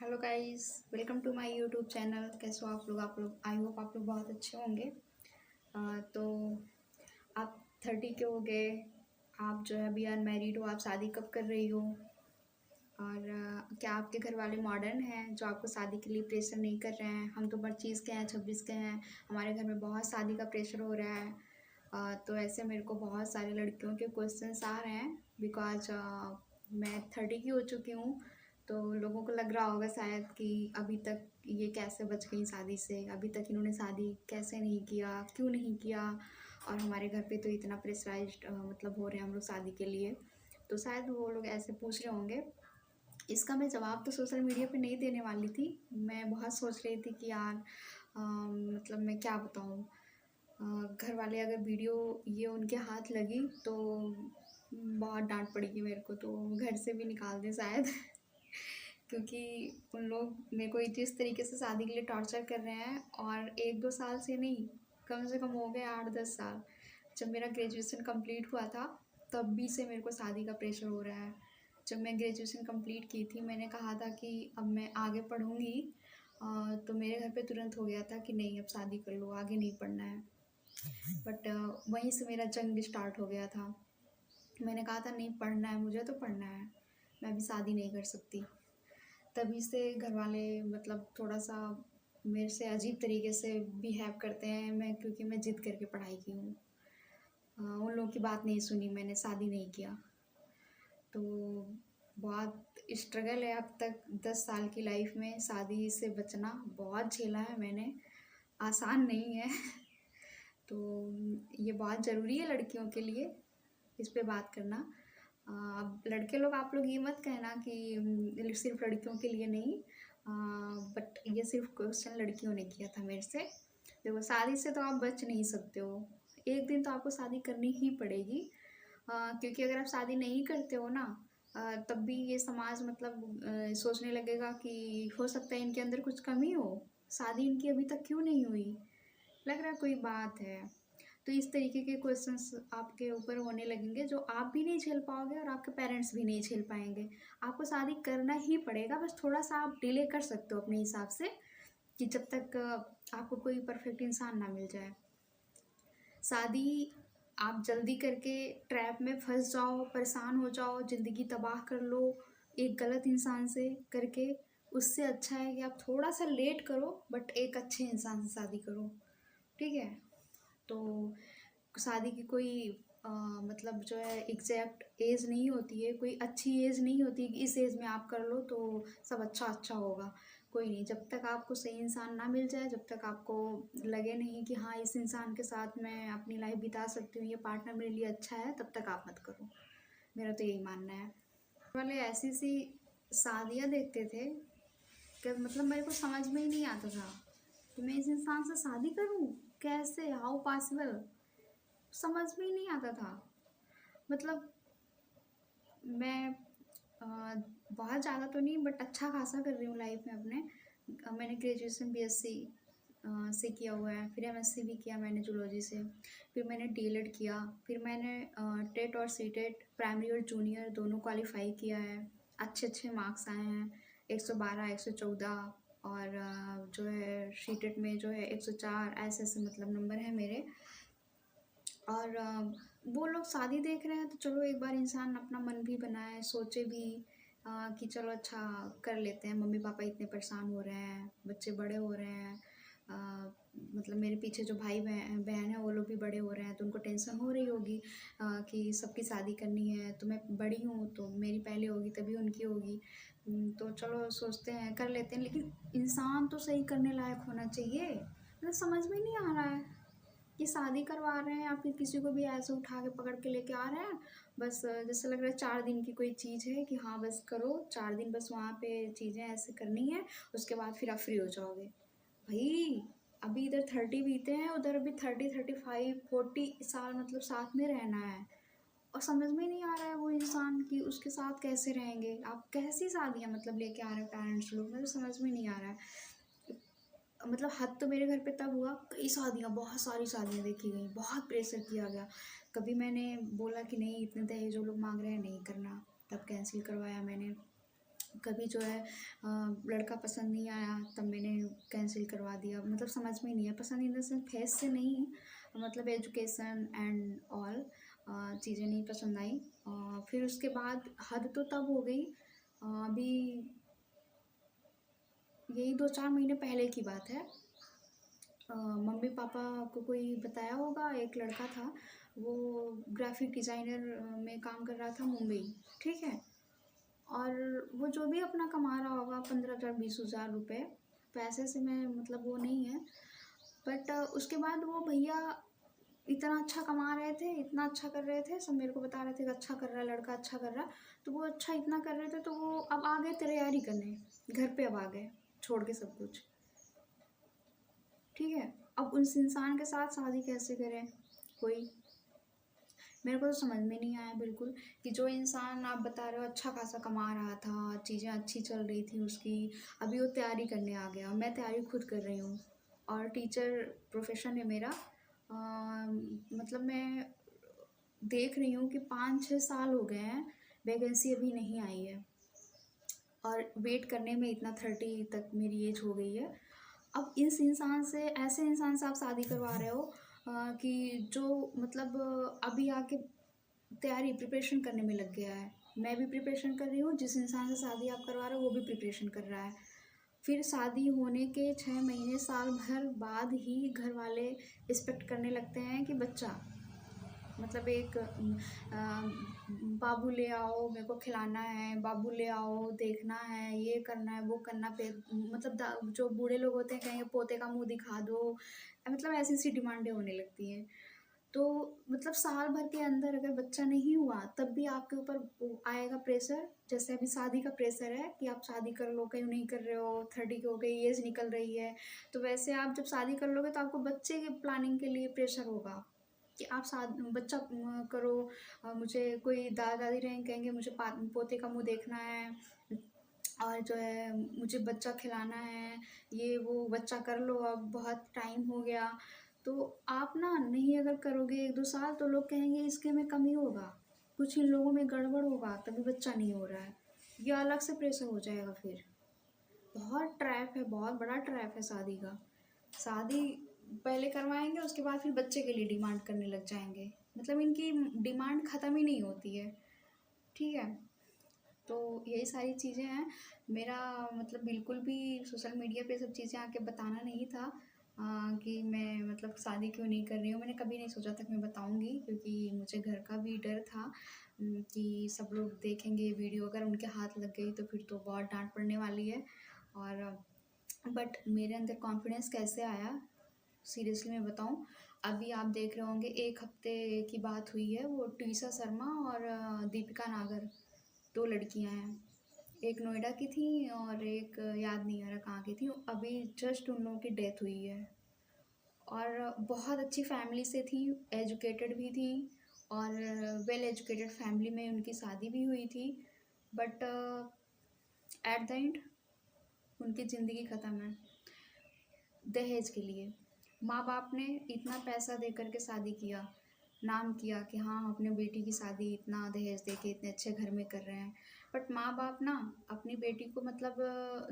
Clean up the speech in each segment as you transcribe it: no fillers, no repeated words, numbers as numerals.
Hello guys, welcome to my YouTube channel. कैसे हो आप लोग आई होप आप लोग बहुत अच्छे होंगे। तो आप 30 के हो गए, आप जो है अभी अनमैरिड हो, आप शादी कब कर रही हो? और क्या आपके घर वाले मॉडर्न हैं जो आपको शादी के लिए प्रेशर नहीं कर रहे हैं? हम तो 25 के हैं, 26 के हैं, हमारे घर में बहुत शादी का प्रेशर हो रहा है। तो ऐसे मेरे को बहुत सारी लड़कियों के क्वेश्चंस आ रहे हैं बिकॉज मैं 30 की हो चुकी हूँ। तो लोगों को लग रहा होगा शायद कि अभी तक ये कैसे बच गई शादी से, अभी तक इन्होंने शादी कैसे नहीं किया, क्यों नहीं किया। और हमारे घर पे तो इतना प्रेशराइज्ड मतलब हो रहे हैं हम लोग शादी के लिए। तो शायद वो लोग ऐसे पूछ रहे होंगे। इसका मैं जवाब तो सोशल मीडिया पे नहीं देने वाली थी। मैं बहुत सोच रही थी कि यार मतलब मैं क्या बताऊँ। घर वाले अगर वीडियो ये उनके हाथ लगी तो बहुत डांट पड़ेगी मेरे को, तो घर से भी निकाल दें शायद क्योंकि उन लोग मेरे को जिस तरीके से शादी के लिए टॉर्चर कर रहे हैं, और 1-2 साल से नहीं, कम से कम हो गए 8-10 साल। जब मेरा ग्रेजुएशन कंप्लीट हुआ था तब भी से मेरे को शादी का प्रेशर हो रहा है। जब मैं ग्रेजुएशन कंप्लीट की थी मैंने कहा था कि अब मैं आगे पढ़ूँगी, तो मेरे घर पे तुरंत हो गया था कि नहीं अब शादी कर लो, आगे नहीं पढ़ना है। बट वहीं से मेरा जंग स्टार्ट हो गया था। मैंने कहा था नहीं पढ़ना है, मुझे तो पढ़ना है, मैं अभी शादी नहीं कर सकती। तभी से घर वाले मतलब थोड़ा सा मेरे से अजीब तरीके से बिहेव करते हैं। मैं क्योंकि मैं ज़िद करके पढ़ाई की हूँ, उन लोगों की बात नहीं सुनी, मैंने शादी नहीं किया। तो बहुत स्ट्रगल है अब तक 10 साल की लाइफ में शादी से बचना, बहुत झेला है मैंने, आसान नहीं है तो ये बहुत ज़रूरी है लड़कियों के लिए इस पे बात करना। अब लड़के लोग आप लोग ये मत कहना कि सिर्फ लड़कियों के लिए नहीं, बट ये सिर्फ क्वेश्चन लड़कियों ने किया था मेरे से। देखो शादी से तो आप बच नहीं सकते हो, एक दिन तो आपको शादी करनी ही पड़ेगी। क्योंकि अगर आप शादी नहीं करते हो ना, तब भी ये समाज मतलब सोचने लगेगा कि हो सकता है इनके अंदर कुछ कमी हो, शादी इनकी अभी तक क्यों नहीं हुई, लग रहा है कोई बात है। तो इस तरीके के क्वेश्चंस आपके ऊपर होने लगेंगे जो आप भी नहीं झेल पाओगे और आपके पेरेंट्स भी नहीं झेल पाएंगे। आपको शादी करना ही पड़ेगा, बस थोड़ा सा आप डिले कर सकते हो अपने हिसाब से कि जब तक आपको कोई परफेक्ट इंसान ना मिल जाए। शादी आप जल्दी करके ट्रैप में फंस जाओ, परेशान हो जाओ, ज़िंदगी तबाह कर लो एक गलत इंसान से करके, उससे अच्छा है कि आप थोड़ा सा लेट करो बट एक अच्छे इंसान से शादी करो। ठीक है? तो शादी की कोई मतलब जो है एग्जैक्ट एज नहीं होती है, कोई अच्छी एज नहीं होती कि इस एज में आप कर लो तो सब अच्छा अच्छा होगा। कोई नहीं, जब तक आपको सही इंसान ना मिल जाए, जब तक आपको लगे नहीं कि हाँ इस इंसान के साथ मैं अपनी लाइफ बिता सकती हूँ, ये पार्टनर मेरे लिए अच्छा है, तब तक आप मत करो। मेरा तो यही मानना है। वाले ऐसी सी शादियाँ देखते थे कि मतलब मेरे को समझ में ही नहीं आता था कि मैं इस इंसान से शादी करूँ, कैसे, हाउ पॉसिबल, समझ में ही नहीं आता था। मतलब मैं बहुत ज़्यादा तो नहीं बट अच्छा खासा कर रही हूँ लाइफ में अपने। मैंने ग्रेजुएशन बीएससी से किया हुआ है, फिर एमएससी भी किया मैंने जूलॉजी से, फिर मैंने डीएलएड किया, फिर मैंने टेट और सीटेट प्राइमरी और जूनियर दोनों क्वालिफाई किया है। अच्छे अच्छे मार्क्स आए हैं, 112 114, और जो है सीटेट में जो है 104, ऐसे ऐसे मतलब नंबर है मेरे। और वो लोग शादी देख रहे हैं तो चलो एक बार इंसान अपना मन भी बनाए, सोचे भी कि चलो अच्छा कर लेते हैं, मम्मी पापा इतने परेशान हो रहे हैं, बच्चे बड़े हो रहे हैं, मतलब मेरे पीछे जो भाई बहन है वो लोग भी बड़े हो रहे हैं, तो उनको टेंशन हो रही होगी कि सबकी शादी करनी है, तो मैं बड़ी हूँ तो मेरी पहले होगी तभी उनकी होगी। तो चलो सोचते हैं कर लेते हैं, लेकिन इंसान तो सही करने लायक होना चाहिए। मतलब समझ में नहीं आ रहा है कि शादी करवा रहे हैं या फिर किसी को भी ऐसे उठा के पकड़ के लेके आ रहे हैं। बस जैसे लग रहा है 4 दिन की कोई चीज़ है कि हाँ बस करो 4 दिन, बस वहाँ पे चीज़ें ऐसे करनी है, उसके बाद फिर आप फ्री हो जाओगे। भाई अभी इधर 30 बीते हैं, उधर अभी 30 35 40 साल मतलब साथ में रहना है, और समझ में नहीं आ रहा है वो इंसान कि उसके साथ कैसे रहेंगे। आप कैसी शादियाँ मतलब लेके आ रहे हैं पेरेंट्स लोग, मुझे समझ में नहीं आ रहा है। मतलब हद तो मेरे घर पे तब हुआ, कई शादियाँ, बहुत सारी शादियाँ देखी गई, बहुत प्रेशर किया गया। कभी मैंने बोला कि नहीं इतने दहेज जो लोग मांग रहे हैं नहीं करना, तब कैंसिल करवाया मैंने। कभी जो है लड़का पसंद नहीं आया तब मैंने कैंसिल करवा दिया, मतलब समझ में नहीं है, पसंद इन द सेंस फेस से नहीं, मतलब एजुकेशन एंड ऑल चीज़ें नहीं पसंद आई। फिर उसके बाद हद तो तब हो गई, अभी यही 2-4 महीने पहले की बात है। मम्मी पापा को कोई बताया होगा, एक लड़का था, वो ग्राफिक डिज़ाइनर में काम कर रहा था मुंबई, ठीक है। और वो जो भी अपना कमा रहा होगा 15,000 20,000 रुपये, पैसे से मैं मतलब वो नहीं है, बट उसके बाद वो भैया इतना अच्छा कमा रहे थे, इतना अच्छा कर रहे थे, सब मेरे को बता रहे थे कि अच्छा कर रहा है लड़का, अच्छा कर रहा है। तो वो अच्छा इतना कर रहे थे तो वो अब आ गए तैयारी करने घर पे, अब आ गए छोड़ के सब कुछ, ठीक है। अब उस इंसान के साथ शादी कैसे करें कोई, मेरे को तो समझ में नहीं आया बिल्कुल, कि जो इंसान आप बता रहे हो अच्छा खासा कमा रहा था, चीज़ें अच्छी चल रही थी उसकी, अभी वो तैयारी करने आ गया। मैं तैयारी खुद कर रही हूँ और टीचर प्रोफेशन है मेरा। मतलब मैं देख रही हूँ कि 5-6 साल हो गए हैं, वैकेंसी अभी नहीं आई है, और वेट करने में इतना 30 तक मेरी एज हो गई है। अब इस इंसान से, ऐसे इंसान से आप शादी करवा रहे हो कि जो मतलब अभी आके तैयारी प्रिपरेशन करने में लग गया है। मैं भी प्रिपरेशन कर रही हूँ, जिस इंसान से शादी आप करवा रहे हो वो भी प्रिपरेशन कर रहा है। फिर शादी होने के 6 महीने साल भर बाद ही घर वाले एक्सपेक्ट करने लगते हैं कि बच्चा, मतलब एक बाबू ले आओ, मेरे को खिलाना है, बाबू ले आओ, देखना है, ये करना है, वो करना पे, मतलब जो बूढ़े लोग होते हैं कहेंगे पोते का मुंह दिखा दो, मतलब ऐसी सी डिमांडें होने लगती हैं। तो मतलब साल भर के अंदर अगर बच्चा नहीं हुआ तब भी आपके ऊपर वो आएगा प्रेशर, जैसे अभी शादी का प्रेशर है कि आप शादी कर लो, क्यों नहीं कर रहे हो, 30 की हो गई, एज निकल रही है। तो वैसे आप जब शादी कर लोगे तो आपको बच्चे की प्लानिंग के लिए प्रेशर होगा कि आप बच्चा करो। मुझे कोई दादा दादी रहेंगे कहेंगे मुझे पोते का मुंह देखना है, और जो है मुझे बच्चा खिलाना है, ये वो, बच्चा कर लो, अब बहुत टाइम हो गया। तो आप ना नहीं अगर करोगे 1-2 साल तो लोग कहेंगे इसके में कमी होगा, कुछ इन लोगों में गड़बड़ होगा तभी बच्चा नहीं हो रहा है, ये अलग से प्रेशर हो जाएगा। फिर बहुत ट्रैप है, बहुत बड़ा ट्रैप है शादी का। शादी पहले करवाएंगे, उसके बाद फिर बच्चे के लिए डिमांड करने लग जाएंगे, मतलब इनकी डिमांड ख़त्म ही नहीं होती है, ठीक है। तो यही सारी चीज़ें हैं। मेरा मतलब बिल्कुल भी सोशल मीडिया पे सब चीज़ें आके बताना नहीं था कि मैं मतलब शादी क्यों नहीं कर रही हूँ। मैंने कभी नहीं सोचा था कि मैं बताऊँगी, क्योंकि मुझे घर का भी डर था कि सब लोग देखेंगे वीडियो, अगर उनके हाथ लग गई तो फिर तो बहुत डांट पड़ने वाली है। और बट मेरे अंदर कॉन्फिडेंस कैसे आया, सीरियसली मैं बताऊँ, अभी आप देख रहे होंगे 1 हफ्ते की बात हुई है, वो ट्विसा शर्मा और दीपिका नागर, 2 लड़कियां हैं, एक नोएडा की थी और एक याद नहीं आ रहा कहाँ की थी, अभी जस्ट उन लोगों की डेथ हुई है। और बहुत अच्छी फैमिली से थी, एजुकेटेड भी थी, और वेल एजुकेटेड फैमिली में उनकी शादी भी हुई थी, बट एट द एंड उनकी ज़िंदगी ख़त्म है दहेज के लिए। माँ बाप ने इतना पैसा दे करके शादी किया, नाम किया कि हाँ अपने बेटी की शादी इतना दहेज दे के इतने अच्छे घर में कर रहे हैं, बट माँ बाप ना अपनी बेटी को मतलब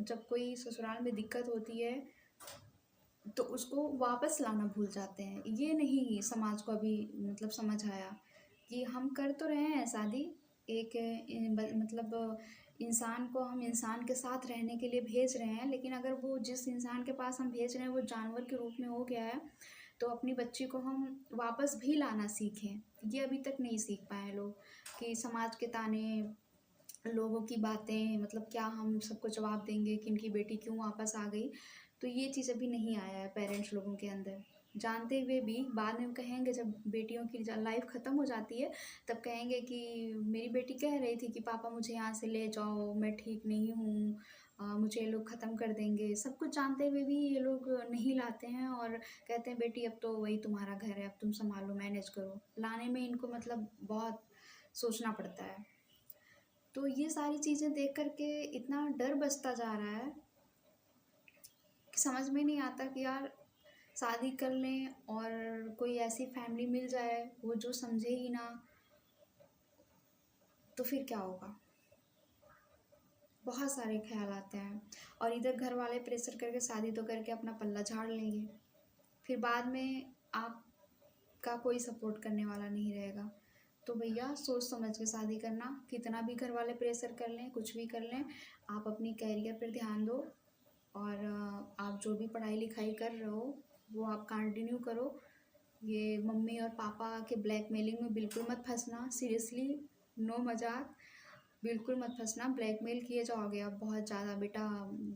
जब कोई ससुराल में दिक्कत होती है तो उसको वापस लाना भूल जाते हैं। ये नहीं समाज को अभी मतलब समझ आया कि हम कर तो रहे हैं शादी, एक मतलब इंसान को हम इंसान के साथ रहने के लिए भेज रहे हैं, लेकिन अगर वो जिस इंसान के पास हम भेज रहे हैं वो जानवर के रूप में हो गया है तो अपनी बच्ची को हम वापस भी लाना सीखें। ये अभी तक नहीं सीख पाए लोग, कि समाज के ताने, लोगों की बातें, मतलब क्या हम सबको जवाब देंगे कि इनकी बेटी क्यों वापस आ गई। तो ये चीज़ अभी नहीं आया है पेरेंट्स लोगों के अंदर, जानते हुए भी बाद में कहेंगे जब बेटियों की लाइफ ख़त्म हो जाती है तब कहेंगे कि मेरी बेटी कह रही थी कि पापा मुझे यहाँ से ले जाओ, मैं ठीक नहीं हूँ, मुझे ये लोग ख़त्म कर देंगे। सब कुछ जानते हुए भी ये लोग नहीं लाते हैं और कहते हैं बेटी अब तो वही तुम्हारा घर है, अब तुम संभालो, मैनेज करो। लाने में इनको मतलब बहुत सोचना पड़ता है। तो ये सारी चीज़ें देख कर के इतना डर बसता जा रहा है कि समझ में नहीं आता कि यार शादी कर लें और कोई ऐसी फैमिली मिल जाए वो जो समझे ही ना, तो फिर क्या होगा। बहुत सारे ख्याल आते हैं। और इधर घर वाले प्रेशर करके शादी तो करके अपना पल्ला झाड़ लेंगे, फिर बाद में आपका कोई सपोर्ट करने वाला नहीं रहेगा। तो भैया सोच समझ के शादी करना, कितना भी घर वाले प्रेशर कर लें, कुछ भी कर लें, आप अपनी कैरियर पर ध्यान दो। और आप जो भी पढ़ाई लिखाई कर रहे हो वो आप कंटिन्यू करो। ये मम्मी और पापा के ब्लैकमेलिंग में बिल्कुल मत फंसना, सीरियसली, नो मजाक, बिल्कुल मत फंसना। ब्लैकमेल किए जाओगे आप बहुत ज़्यादा, बेटा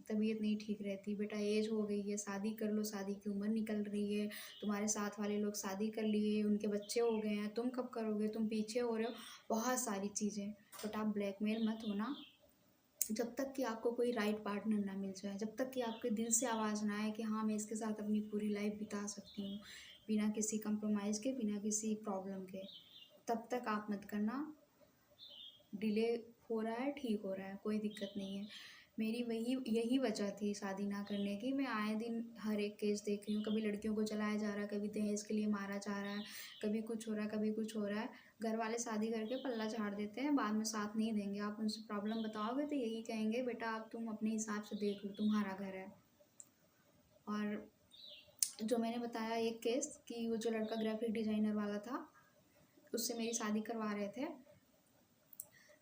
तबीयत नहीं ठीक रहती, बेटा एज हो गई है, शादी कर लो, शादी की उम्र निकल रही है, तुम्हारे साथ वाले लोग शादी कर लिए, उनके बच्चे हो गए हैं, तुम कब करोगे, तुम पीछे हो रहे हो, बहुत सारी चीज़ें। बट आप ब्लैकमेल मत होना जब तक कि आपको कोई राइट पार्टनर ना मिल जाए, जब तक कि आपके दिल से आवाज़ ना आए कि हाँ मैं इसके साथ अपनी पूरी लाइफ बिता सकती हूँ बिना किसी कंप्रोमाइज़ के, बिना किसी प्रॉब्लम के, तब तक आप मत करना। डिले हो रहा है, ठीक हो रहा है, कोई दिक्कत नहीं है। मेरी यही वजह थी शादी ना करने की। मैं आए दिन हर एक केस देख रही हूँ, कभी लड़कियों को जलाया जा रहा है, कभी दहेज के लिए मारा जा रहा है, कभी कुछ हो रहा है, कभी कुछ हो रहा है। घर वाले शादी करके पल्ला झाड़ देते हैं, बाद में साथ नहीं देंगे। आप उनसे प्रॉब्लम बताओगे तो यही कहेंगे, बेटा आप तुम अपने हिसाब से देख लो, तुम्हारा घर है। और जो मैंने बताया एक केस कि वो जो लड़का ग्राफिक डिज़ाइनर वाला था, उससे मेरी शादी करवा रहे थे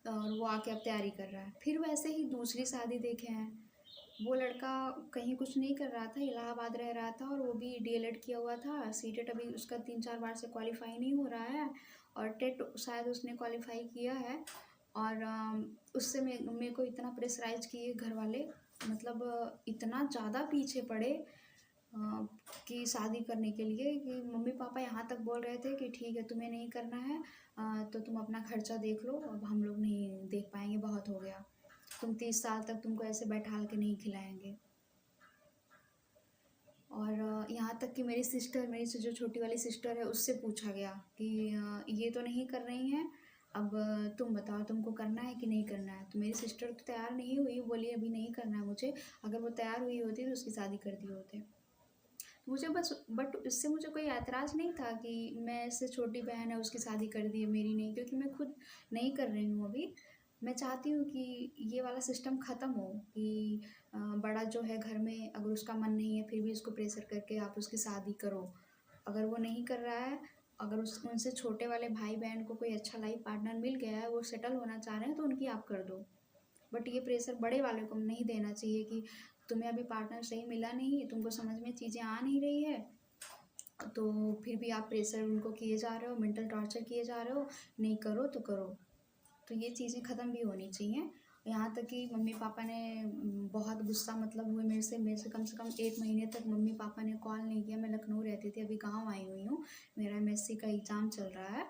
और वो आके अब तैयारी कर रहा है। फिर वैसे ही दूसरी शादी देखे हैं, वो लड़का कहीं कुछ नहीं कर रहा था, इलाहाबाद रह रहा था, और वो भी डीएलएड किया हुआ था। सीटेट अभी उसका 3-4 बार से क्वालिफाई नहीं हो रहा है, और टेट शायद उसने क्वालिफाई किया है। और उससे मेरे को इतना प्रेशराइज किए घर वाले, मतलब इतना ज़्यादा पीछे पड़े कि शादी करने के लिए, कि मम्मी पापा यहाँ तक बोल रहे थे कि ठीक है तुम्हें नहीं करना है तो तुम अपना खर्चा देख लो, अब हम लोग नहीं देख पाएंगे, बहुत हो गया, तुम 30 साल तक तुमको ऐसे बैठाल के नहीं खिलाएंगे। और यहाँ तक कि मेरी से जो छोटी वाली सिस्टर है उससे पूछा गया कि ये तो नहीं कर रही हैं, अब तुम बताओ तुमको करना है कि नहीं करना है। तो मेरी सिस्टर तो तैयार नहीं हुई, बोली अभी नहीं करना है मुझे, अगर वो तैयार हुई होती तो उसकी शादी कर दी होते। मुझे बस, बट इससे मुझे कोई ऐतराज़ नहीं था कि मैं इससे छोटी बहन है उसकी शादी कर दी है, मेरी नहीं, क्योंकि मैं खुद नहीं कर रही हूँ अभी। मैं चाहती हूँ कि ये वाला सिस्टम ख़त्म हो, कि बड़ा जो है घर में, अगर उसका मन नहीं है फिर भी उसको प्रेशर करके आप उसकी शादी करो। अगर वो नहीं कर रहा है, अगर उनसे छोटे वाले भाई बहन को कोई अच्छा लाइफ पार्टनर मिल गया है, वो सेटल होना चाह रहे हैं, तो उनकी आप कर दो। बट ये प्रेशर बड़े वाले को नहीं देना चाहिए कि तुम्हें अभी पार्टनर सही मिला नहीं, तुमको समझ में चीज़ें आ नहीं रही है, तो फिर भी आप प्रेशर उनको किए जा रहे हो, मेंटल टॉर्चर किए जा रहे हो, नहीं करो तो करो। तो ये चीज़ें ख़त्म भी होनी चाहिए। यहाँ तक कि मम्मी पापा ने बहुत गुस्सा मतलब हुए मेरे से कम 1 महीने तक मम्मी पापा ने कॉल नहीं किया। मैं लखनऊ रहती थी, अभी गाँव आई हुई हूँ, मेरा एमएससी का एग्ज़ाम चल रहा है,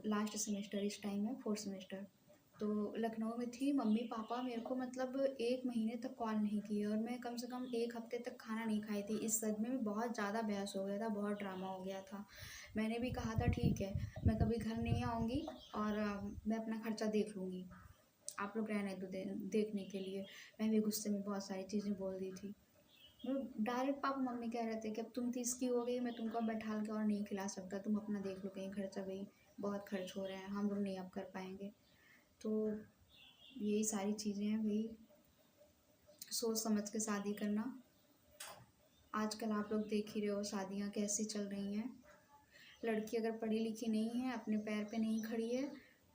लास्ट सेमेस्टर इस टाइम है, 4th सेमेस्टर। तो लखनऊ में थी, मम्मी पापा मेरे को मतलब 1 महीने तक कॉल नहीं किए, और मैं कम से कम 1 हफ्ते तक खाना नहीं खाई थी। इस सदमे में बहुत ज़्यादा बहस हो गया था, बहुत ड्रामा हो गया था। मैंने भी कहा था ठीक है मैं कभी घर नहीं आऊँगी, और मैं अपना खर्चा देख लूँगी, आप लोग रहने दो देखने के लिए। मैं भी गुस्से में बहुत सारी चीज़ें बोल दी थी। डायरेक्ट पापा मम्मी कह रहे थे कि अब तुम 30 की हो गई, मैं तुमको अब बैठा के और नहीं खिला सकता, तुम अपना देख लो कहीं खर्चा, भाई बहुत खर्च हो रहे हैं, हम लोग नहीं अब कर पाएंगे। तो यही सारी चीज़ें हैं भाई, सोच समझ के शादी करना। आजकल आप लोग देख ही रहे हो शादियाँ कैसी चल रही हैं। लड़की अगर पढ़ी लिखी नहीं है, अपने पैर पे नहीं खड़ी है,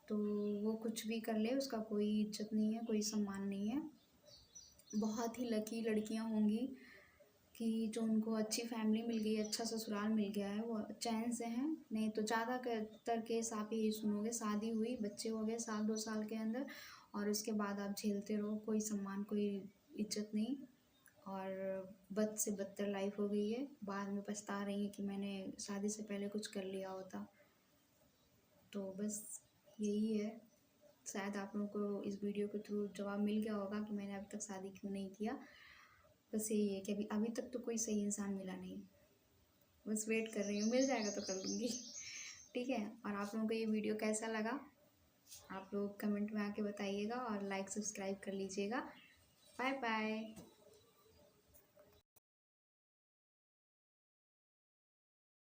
तो वो कुछ भी कर ले, उसका कोई इज्जत नहीं है, कोई सम्मान नहीं है। बहुत ही लकी लड़कियां होंगी कि जो उनको अच्छी फैमिली मिल गई, अच्छा ससुराल मिल गया है, वो चैन से हैं। नहीं तो ज़्यादातर केस आप यही सुनोगे, शादी हुई, बच्चे हो गए 1-2 साल के अंदर, और उसके बाद आप झेलते रहो, कोई सम्मान कोई इज्जत नहीं, और बद से बदतर लाइफ हो गई है। बाद में पछता रही है कि मैंने शादी से पहले कुछ कर लिया होता। तो बस यही है। शायद आप लोगों को इस वीडियो के थ्रू जवाब मिल गया होगा कि मैंने अभी तक शादी क्यों नहीं किया। बस यही है कि अभी तक तो कोई सही इंसान मिला नहीं, बस वेट कर रही हूँ, मिल जाएगा तो कर लूँगी। ठीक है, और आप लोगों को ये वीडियो कैसा लगा आप लोग कमेंट में आके बताइएगा, और लाइक सब्सक्राइब कर लीजिएगा। Bye bye.